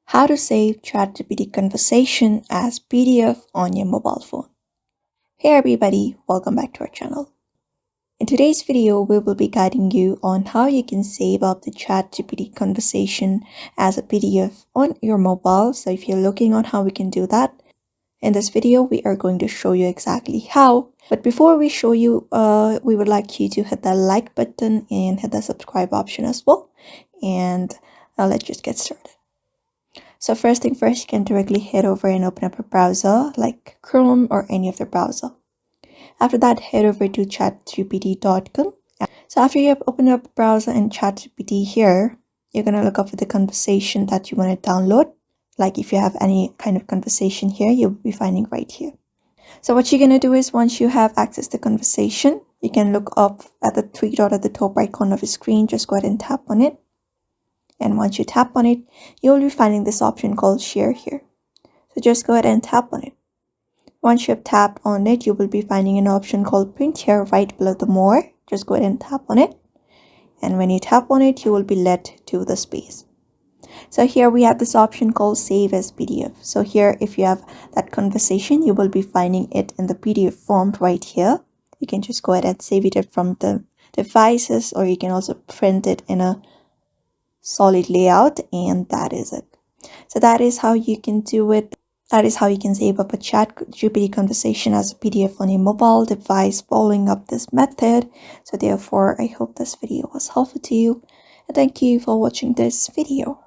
How to save ChatGPT conversation as PDF on your mobile phone. Hey everybody, welcome back to our channel. In today's video, we will be guiding you on how you can save up the ChatGPT conversation as a PDF on your mobile. So if you're looking on how we can do that, in this video, we are going to show you exactly how. But before we show you, we would like you to hit the like button and hit the subscribe option as well. And let's just get started. So first thing first, you can directly head over and open up a browser like Chrome or any other browser. After that, head over to chatgpt.com. So after you have opened up a browser in ChatGPT here, you're going to look up for the conversation that you want to download. Like if you have any kind of conversation here, you'll be finding right here. So what you're going to do is once you have access to conversation, you can look up at the three dot at the top right corner of the screen. Just go ahead and tap on it. And once you tap on it, you'll be finding this option called share here. So just go ahead and tap on it. Once you have tapped on it, you will be finding an option called print here right below the more. Just go ahead and tap on it. And when you tap on it, you will be led to the space. So here we have this option called save as PDF. So here, if you have that conversation, you will be finding it in the PDF form right here. You can just go ahead and save it from the devices, or you can also print it in a solid layout, and that is it. So that is how you can do it. That is how you can save up a ChatGPT conversation as a PDF on a mobile device following up this method. So therefore, I hope this video was helpful to you, and thank you for watching this video.